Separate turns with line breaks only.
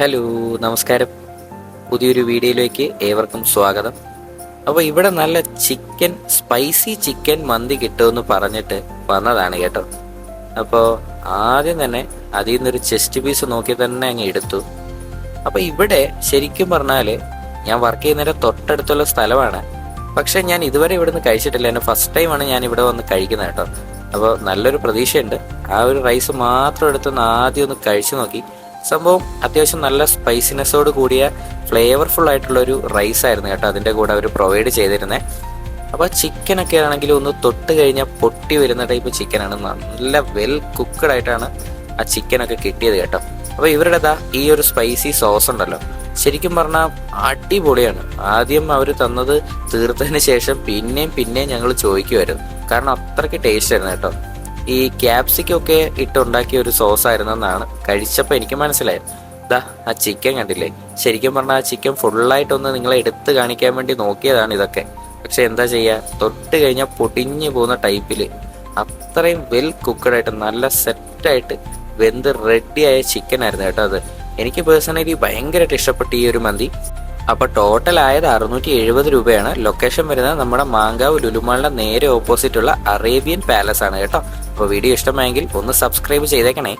Hello, നമസ്കാരം. പുതിയൊരു വീഡിയോയിലേക്ക് ഏവർക്കും സ്വാഗതം. അപ്പോൾ ഇവിടെ നല്ല സ്പൈസി ചിക്കൻ മന്തി കിട്ടുമെന്ന് പറഞ്ഞിട്ട് വന്നതാണ് കേട്ടോ. അപ്പോൾ ആദ്യം തന്നെ അതിൽ നിന്നൊരു ചെസ്റ്റ് പീസ് നോക്കി തന്നെ അങ്ങ് എടുത്തു. അപ്പോൾ ഇവിടെ ശരിക്കും പറഞ്ഞാൽ ഞാൻ വർക്ക് ചെയ്യുന്നതിൻ്റെ തൊട്ടടുത്തുള്ള സ്ഥലമാണ്. പക്ഷെ ഞാൻ ഇതുവരെ ഇവിടെ നിന്ന് കഴിച്ചിട്ടില്ല. എൻ്റെ ഫസ്റ്റ് ടൈമാണ് ഞാൻ ഇവിടെ വന്ന് കഴിക്കുന്നത് കേട്ടോ. അപ്പോൾ നല്ലൊരു പ്രതീക്ഷയുണ്ട്. ആ ഒരു റൈസ് മാത്രം എടുത്തൊന്ന് ആദ്യം ഒന്ന് കഴിച്ചു നോക്കി. സംഭവം അത്യാവശ്യം നല്ല സ്പൈസിനെസ്സോട് കൂടിയ ഫ്ലേവർഫുൾ ആയിട്ടുള്ള ഒരു റൈസ് ആയിരുന്നു കേട്ടോ അതിൻ്റെ കൂടെ അവർ പ്രൊവൈഡ് ചെയ്തിരുന്നത്. അപ്പോൾ ചിക്കനൊക്കെ ആണെങ്കിൽ ഒന്ന് തൊട്ട് കഴിഞ്ഞാൽ പൊട്ടി വരുന്ന ടൈപ്പ് ചിക്കനാണ്. നല്ല വെൽ കുക്ക്ഡ് ആയിട്ടാണ് ആ ചിക്കനൊക്കെ കിട്ടിയത് കേട്ടോ. അപ്പോൾ ഇവരുടേതാ ഈ ഒരു സ്പൈസി സോസ് ഉണ്ടല്ലോ, ശരിക്കും പറഞ്ഞാൽ അടിപൊളിയാണ്. ആദ്യം അവർ തന്നത് തീർത്തതിന് ശേഷം പിന്നെയും ഞങ്ങൾ ചോദിക്കുമായിരുന്നു, കാരണം അത്രയ്ക്ക് ടേസ്റ്റ് ആയിരുന്നു കേട്ടോ. ഈ ക്യാപ്സിക്കൊക്കെ ഇട്ടുണ്ടാക്കിയ ഒരു സോസ് ആയിരുന്നെന്നാണ് കഴിച്ചപ്പോൾ എനിക്ക് മനസ്സിലായത്. ആ ചിക്കൻ കണ്ടില്ലേ, ശരിക്കും പറഞ്ഞാൽ ആ ചിക്കൻ ഫുള്ളായിട്ടൊന്ന് നിങ്ങളെ എടുത്ത് കാണിക്കാൻ വേണ്ടി നോക്കിയതാണ് ഇതൊക്കെ. പക്ഷെ എന്താ ചെയ്യുക, തൊട്ട് കഴിഞ്ഞാൽ പൊടിഞ്ഞു പോകുന്ന ടൈപ്പിൽ അത്രയും വെൽ കുക്കഡായിട്ട് നല്ല സെറ്റായിട്ട് വെന്ത് റെഡിയായ ചിക്കൻ ആയിരുന്നു കേട്ടോ അത്. എനിക്ക് പേഴ്സണലി ഭയങ്കരമായിട്ട് ഇഷ്ടപ്പെട്ടു ഈ ഒരു മന്തി. അപ്പോൾ ടോട്ടൽ ആയത് 670 രൂപയാണ്. ലൊക്കേഷൻ വരുന്നത് നമ്മുടെ മാങ്കാവ് ലുലുമാളിന്റെ നേരെ ഓപ്പോസിറ്റുള്ള അറേബ്യൻ പാലസ് ആണ് കേട്ടോ. അപ്പോൾ വീഡിയോ ഇഷ്ടമായെങ്കിൽ ഒന്ന് സബ്സ്ക്രൈബ് ചെയ്തേക്കണേ.